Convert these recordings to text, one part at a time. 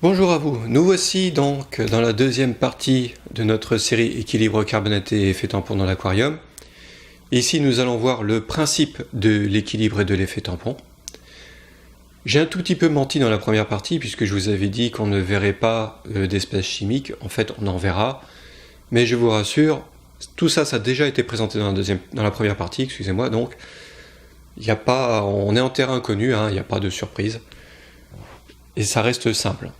Bonjour à vous, nous voici donc dans la deuxième partie de notre série équilibre carbonaté et effet tampon dans l'aquarium. Ici nous allons voir le principe de l'équilibre et de l'effet tampon. J'ai un tout petit peu menti dans la première partie puisque je vous avais dit qu'on ne verrait pas d'espèces chimiques, en fait on en verra, mais je vous rassure, tout ça a déjà été présenté dans la première partie, excusez-moi, donc on est en terrain inconnu, il n'y a pas de surprise, et ça reste simple.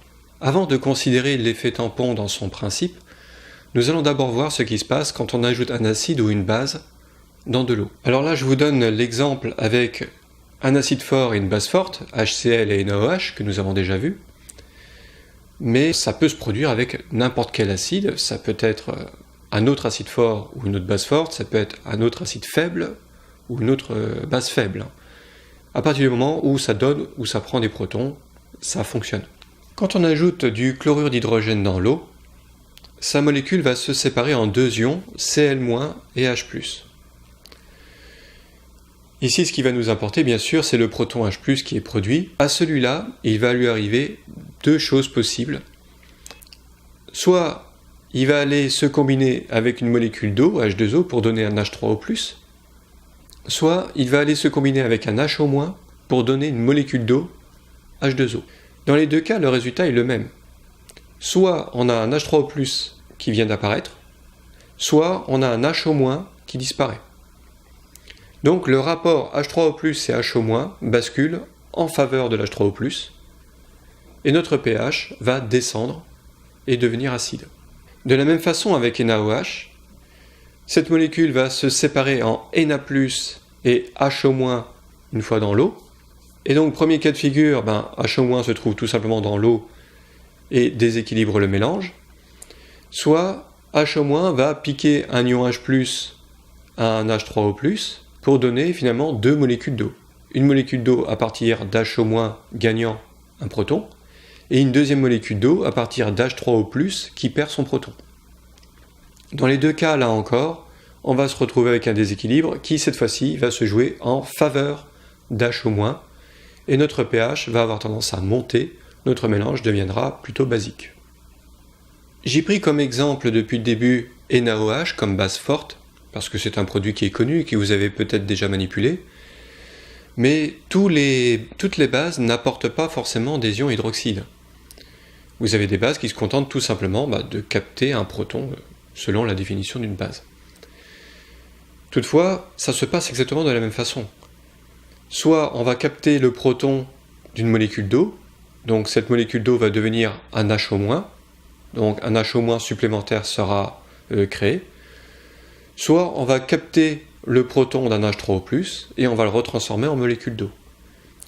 Avant de considérer l'effet tampon dans son principe, nous allons d'abord voir ce qui se passe quand on ajoute un acide ou une base dans de l'eau. Alors là, je vous donne l'exemple avec un acide fort et une base forte, HCl et NaOH, que nous avons déjà vu. Mais ça peut se produire avec n'importe quel acide, ça peut être un autre acide fort ou une autre base forte, ça peut être un autre acide faible ou une autre base faible. À partir du moment où ça donne, où ça prend des protons, ça fonctionne. Quand on ajoute du chlorure d'hydrogène dans l'eau, sa molécule va se séparer en deux ions, Cl- et H+. Ici, ce qui va nous importer, bien sûr, c'est le proton H+, qui est produit. À celui-là, il va lui arriver deux choses possibles. Soit il va aller se combiner avec une molécule d'eau, H2O, pour donner un H3O+, soit il va aller se combiner avec un HO- pour donner une molécule d'eau, H2O. Dans les deux cas, le résultat est le même. Soit on a un H3O+, qui vient d'apparaître, soit on a un HO- qui disparaît. Donc le rapport H3O+ et HO- bascule en faveur de l'H3O+, et notre pH va descendre et devenir acide. De la même façon avec NaOH, cette molécule va se séparer en Na+, et HO- une fois dans l'eau. Et donc, premier cas de figure, HO- se trouve tout simplement dans l'eau et déséquilibre le mélange. Soit HO- va piquer un ion H+, à un H3O+, pour donner finalement deux molécules d'eau. Une molécule d'eau à partir d'HO- gagnant un proton, et une deuxième molécule d'eau à partir d'H3O+, qui perd son proton. Dans les deux cas, là encore, on va se retrouver avec un déséquilibre qui, cette fois-ci, va se jouer en faveur d'HO-, et notre pH va avoir tendance à monter, notre mélange deviendra plutôt basique. J'ai pris comme exemple depuis le début NaOH comme base forte, parce que c'est un produit qui est connu et que vous avez peut-être déjà manipulé, mais toutes les bases n'apportent pas forcément des ions hydroxydes. Vous avez des bases qui se contentent tout simplement de capter un proton selon la définition d'une base. Toutefois, ça se passe exactement de la même façon. Soit on va capter le proton d'une molécule d'eau, donc cette molécule d'eau va devenir un HO-, donc un HO- supplémentaire sera créé, soit on va capter le proton d'un H3O+, et on va le retransformer en molécule d'eau.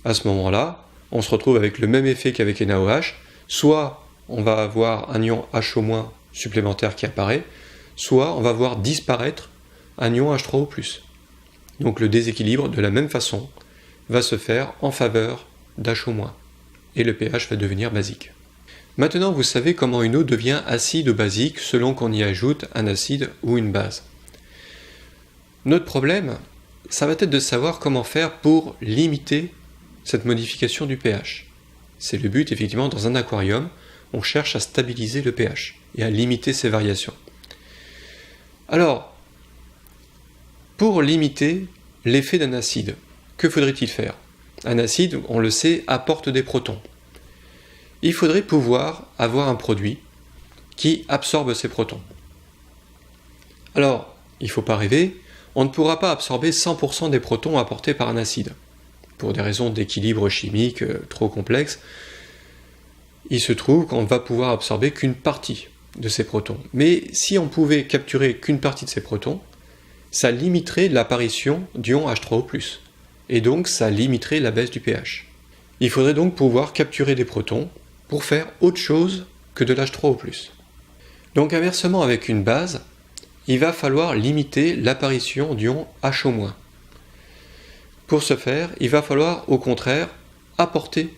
À ce moment-là, on se retrouve avec le même effet qu'avec NaOH, soit on va avoir un ion HO- supplémentaire qui apparaît, soit on va voir disparaître un ion H3O+. Donc le déséquilibre, de la même façon, va se faire en faveur d'HO-, et le pH va devenir basique. Maintenant, vous savez comment une eau devient acide ou basique selon qu'on y ajoute un acide ou une base. Notre problème, ça va être de savoir comment faire pour limiter cette modification du pH. C'est le but, effectivement, dans un aquarium, on cherche à stabiliser le pH et à limiter ces variations. Alors, pour limiter l'effet d'un acide, que faudrait-il faire ? Un acide, on le sait, apporte des protons. Il faudrait pouvoir avoir un produit qui absorbe ces protons. Alors, il ne faut pas rêver, on ne pourra pas absorber 100% des protons apportés par un acide. Pour des raisons d'équilibre chimique trop complexes, il se trouve qu'on ne va pouvoir absorber qu'une partie de ces protons. Mais si on pouvait capturer qu'une partie de ces protons, ça limiterait l'apparition d'ions H3O+, et donc ça limiterait la baisse du pH. Il faudrait donc pouvoir capturer des protons pour faire autre chose que de l'H3O+. Donc inversement avec une base, il va falloir limiter l'apparition d'ions HO-. Pour ce faire, il va falloir au contraire apporter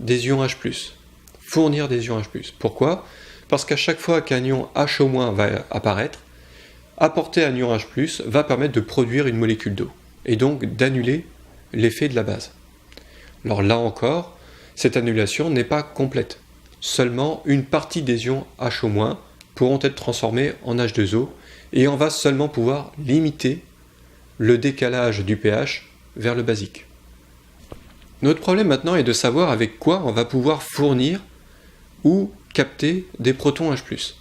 des ions H+, fournir des ions H+. Pourquoi ? Parce qu'à chaque fois qu'un ion HO- va apparaître, apporter un ion H+, va permettre de produire une molécule d'eau, et donc d'annuler l'effet de la base. Alors là encore, cette annulation n'est pas complète. seulement une partie des ions H- pourront être transformés en H2O et on va seulement pouvoir limiter le décalage du pH vers le basique. Notre problème maintenant est de savoir avec quoi on va pouvoir fournir ou capter des protons H+.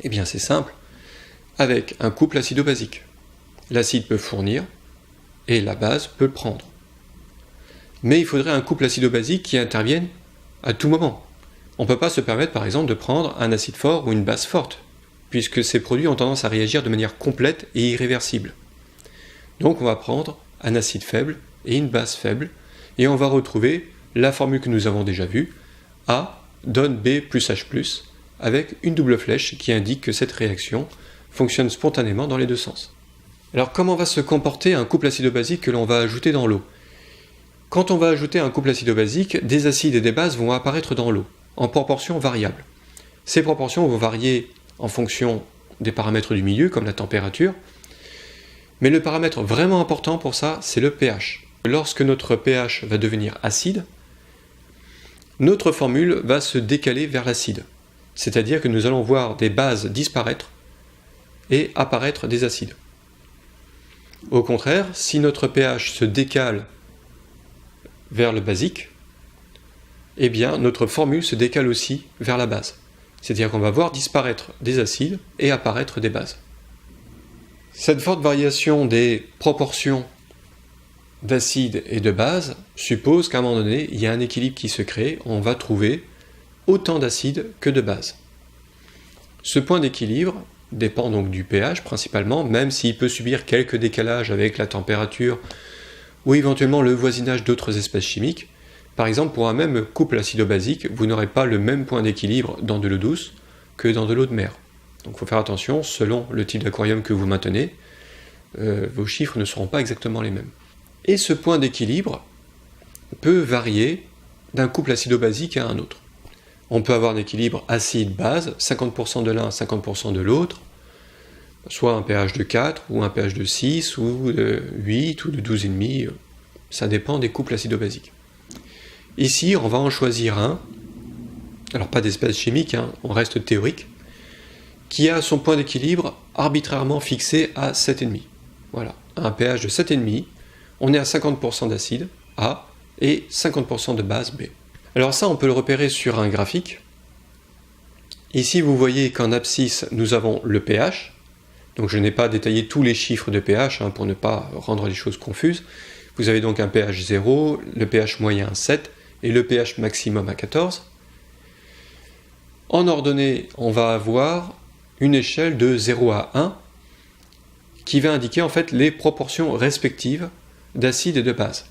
Eh bien c'est simple, avec un couple acido-basique. L'acide peut fournir et la base peut le prendre. Mais il faudrait un couple acido-basique qui intervienne à tout moment. On ne peut pas se permettre par exemple de prendre un acide fort ou une base forte, puisque ces produits ont tendance à réagir de manière complète et irréversible. Donc on va prendre un acide faible et une base faible, et on va retrouver la formule que nous avons déjà vue, A donne B plus H+, avec une double flèche qui indique que cette réaction fonctionne spontanément dans les deux sens. Alors comment va se comporter un couple acido-basique que l'on va ajouter dans l'eau? Quand on va ajouter un couple acido-basique, des acides et des bases vont apparaître dans l'eau, en proportions variables. Ces proportions vont varier en fonction des paramètres du milieu, comme la température, mais le paramètre vraiment important pour ça, c'est le pH. Lorsque notre pH va devenir acide, notre formule va se décaler vers l'acide. C'est-à-dire que nous allons voir des bases disparaître et apparaître des acides. Au contraire, si notre pH se décale vers le basique, eh bien notre formule se décale aussi vers la base. C'est-à-dire qu'on va voir disparaître des acides et apparaître des bases. Cette forte variation des proportions d'acides et de bases suppose qu'à un moment donné, il y a un équilibre qui se crée, on va trouver autant d'acides que de bases. Ce point d'équilibre dépend donc du pH principalement, même s'il peut subir quelques décalages avec la température ou éventuellement le voisinage d'autres espèces chimiques. Par exemple, pour un même couple acido-basique, vous n'aurez pas le même point d'équilibre dans de l'eau douce que dans de l'eau de mer. Donc il faut faire attention, selon le type d'aquarium que vous maintenez, vos chiffres ne seront pas exactement les mêmes. Et ce point d'équilibre peut varier d'un couple acido-basique à un autre. On peut avoir un équilibre acide-base, 50% de l'un, 50% de l'autre, soit un pH de 4, ou un pH de 6, ou de 8, ou de 12,5, ça dépend des couples acido-basiques. Ici, on va en choisir un, alors pas d'espèce chimique, on reste théorique, qui a son point d'équilibre arbitrairement fixé à 7,5. Voilà, un pH de 7,5, on est à 50% d'acide, A, et 50% de base, B. Alors ça, on peut le repérer sur un graphique. Ici, vous voyez qu'en abscisse, nous avons le pH. Donc je n'ai pas détaillé tous les chiffres de pH pour ne pas rendre les choses confuses. Vous avez donc un pH 0, le pH moyen à 7 et le pH maximum à 14. En ordonnée, on va avoir une échelle de 0 à 1 qui va indiquer en fait les proportions respectives d'acide et de base.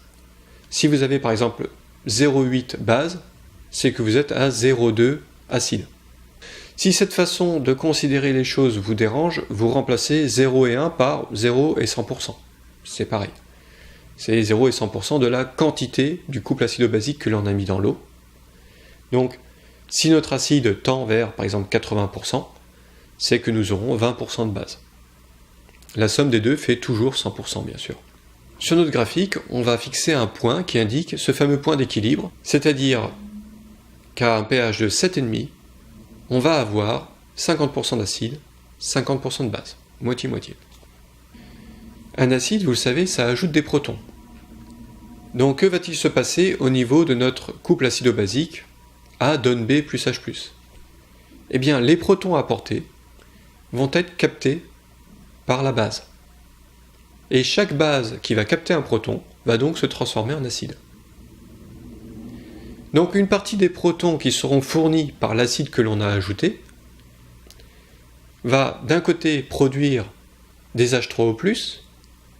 Si vous avez par exemple 0,8 base, c'est que vous êtes à 0,2 acide. Si cette façon de considérer les choses vous dérange, vous remplacez 0 et 1 par 0 et 100%. C'est pareil. C'est 0 et 100% de la quantité du couple acido-basique que l'on a mis dans l'eau. Donc, si notre acide tend vers, par exemple, 80%, c'est que nous aurons 20% de base. La somme des deux fait toujours 100%, bien sûr. Sur notre graphique, on va fixer un point qui indique ce fameux point d'équilibre, c'est-à-dire qu'à un pH de 7,5, on va avoir 50% d'acide, 50% de base, moitié-moitié. Un acide, vous le savez, ça ajoute des protons. Donc que va-t-il se passer au niveau de notre couple acido-basique A donne B plus H+. Eh bien, les protons apportés vont être captés par la base. Et chaque base qui va capter un proton va donc se transformer en acide. Donc une partie des protons qui seront fournis par l'acide que l'on a ajouté va d'un côté produire des H3O+,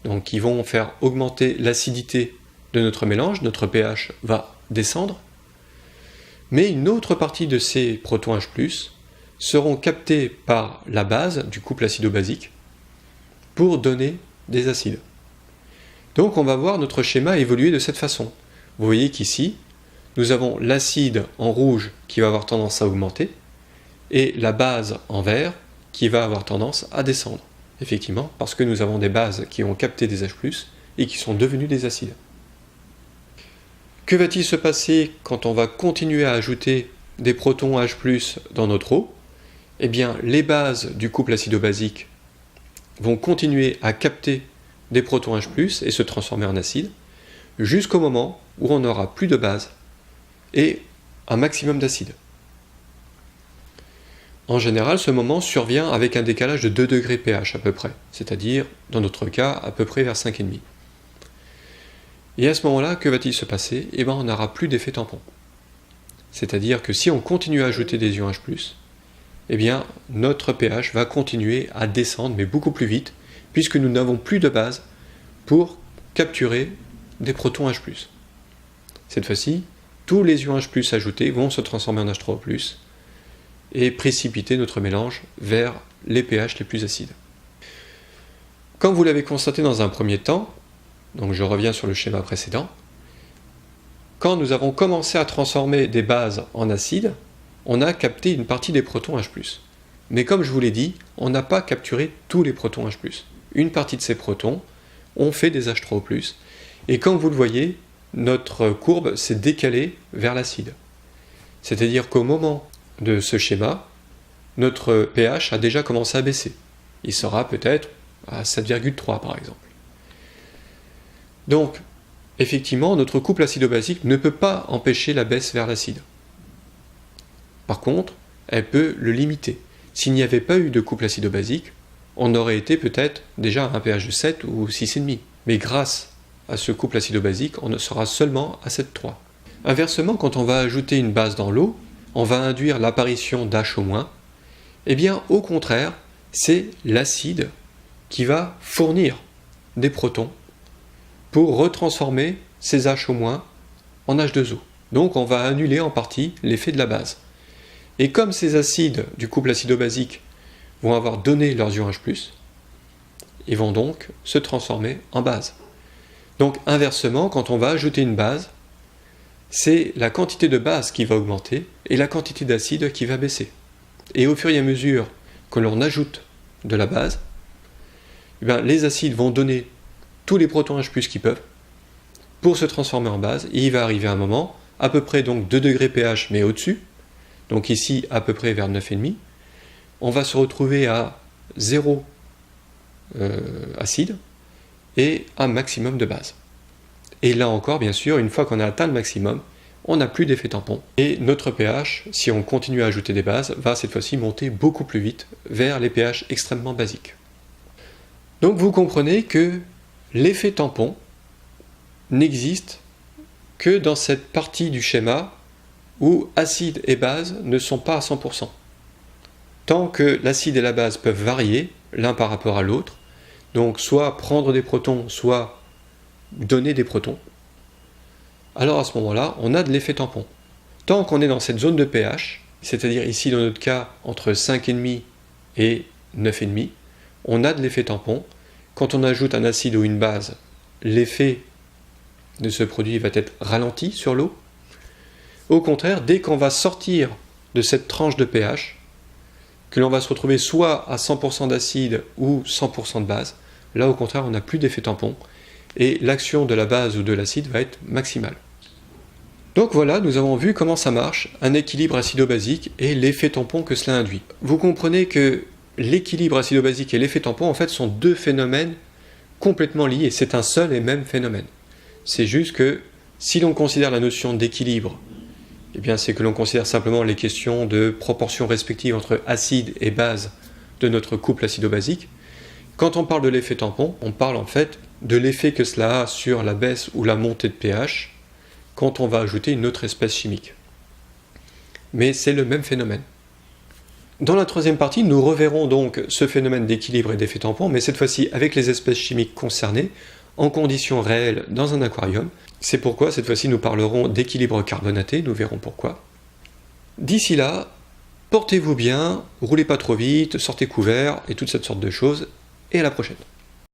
donc qui vont faire augmenter l'acidité de notre mélange, notre pH va descendre, mais une autre partie de ces protons H+, seront captés par la base du couple acido-basique pour donner des acides. Donc on va voir notre schéma évoluer de cette façon. Vous voyez qu'ici, nous avons l'acide en rouge qui va avoir tendance à augmenter, et la base en vert qui va avoir tendance à descendre. Effectivement, parce que nous avons des bases qui ont capté des H+, et qui sont devenues des acides. Que va-t-il se passer quand on va continuer à ajouter des protons H+ dans notre eau, eh bien les bases du couple acido-basique vont continuer à capter des protons H+ et se transformer en acide, jusqu'au moment où on n'aura plus de base et un maximum d'acide. En général, ce moment survient avec un décalage de 2 degrés pH à peu près, c'est-à-dire, dans notre cas, à peu près vers 5,5. Et à ce moment-là, que va-t-il se passer? Eh bien, on n'aura plus d'effet tampon. C'est-à-dire que si on continue à ajouter des ions H+, eh bien, notre pH va continuer à descendre, mais beaucoup plus vite, puisque nous n'avons plus de base pour capturer des protons H+. Cette fois-ci, tous les ions H+ ajoutés vont se transformer en H3O+, et précipiter notre mélange vers les pH les plus acides. Comme vous l'avez constaté dans un premier temps, donc je reviens sur le schéma précédent, quand nous avons commencé à transformer des bases en acides, on a capté une partie des protons H+. Mais comme je vous l'ai dit, on n'a pas capturé tous les protons H+. Une partie de ces protons ont fait des H3O+, et comme vous le voyez, notre courbe s'est décalée vers l'acide. C'est-à-dire qu'au moment de ce schéma, notre pH a déjà commencé à baisser. Il sera peut-être à 7,3 par exemple. Donc, effectivement, notre couple acido-basique ne peut pas empêcher la baisse vers l'acide. Par contre, elle peut le limiter. S'il n'y avait pas eu de couple acido-basique, on aurait été peut-être déjà à un pH de 7 ou 6,5. Mais grâce à ce couple acido-basique, on sera seulement à 7,3. Inversement, quand on va ajouter une base dans l'eau, on va induire l'apparition d'H-. Eh bien, au contraire, c'est l'acide qui va fournir des protons pour retransformer ces H- en H2O. Donc, on va annuler en partie l'effet de la base. Et comme ces acides du couple acido-basique vont avoir donné leurs ions H+, ils vont donc se transformer en base. Donc, inversement, quand on va ajouter une base, c'est la quantité de base qui va augmenter et la quantité d'acide qui va baisser. Et au fur et à mesure que l'on ajoute de la base, eh bien, les acides vont donner tous les protons H+ qu'ils peuvent pour se transformer en base, et il va arriver un moment, à peu près donc 2 degrés pH mais au-dessus, donc ici à peu près vers 9,5, on va se retrouver à 0 acide et un maximum de base. Et là encore, bien sûr, une fois qu'on a atteint le maximum, on n'a plus d'effet tampon. Et notre pH, si on continue à ajouter des bases, va cette fois-ci monter beaucoup plus vite vers les pH extrêmement basiques. Donc vous comprenez que l'effet tampon n'existe que dans cette partie du schéma où acide et base ne sont pas à 100%. Tant que l'acide et la base peuvent varier l'un par rapport à l'autre, donc soit prendre des protons, soit donner des protons, alors à ce moment-là, on a de l'effet tampon. Tant qu'on est dans cette zone de pH, c'est-à-dire ici dans notre cas entre 5,5 et 9,5, on a de l'effet tampon. Quand on ajoute un acide ou une base, l'effet de ce produit va être ralenti sur l'eau. Au contraire, dès qu'on va sortir de cette tranche de pH, que l'on va se retrouver soit à 100% d'acide ou 100% de base, là au contraire on n'a plus d'effet tampon, et l'action de la base ou de l'acide va être maximale. Donc voilà, nous avons vu comment ça marche, un équilibre acido-basique et l'effet tampon que cela induit. Vous comprenez que l'équilibre acido-basique et l'effet tampon en fait sont deux phénomènes complètement liés, c'est un seul et même phénomène. C'est juste que si l'on considère la notion d'équilibre, eh bien c'est que l'on considère simplement les questions de proportion respective entre acide et base de notre couple acido-basique. Quand on parle de l'effet tampon, on parle en fait de l'effet que cela a sur la baisse ou la montée de pH quand on va ajouter une autre espèce chimique. Mais c'est le même phénomène. Dans la troisième partie, nous reverrons donc ce phénomène d'équilibre et d'effet tampon, mais cette fois-ci avec les espèces chimiques concernées, en conditions réelles dans un aquarium. C'est pourquoi cette fois-ci nous parlerons d'équilibre carbonaté, nous verrons pourquoi. D'ici là, portez-vous bien, roulez pas trop vite, sortez couverts et toutes cette sortes de choses, et à la prochaine.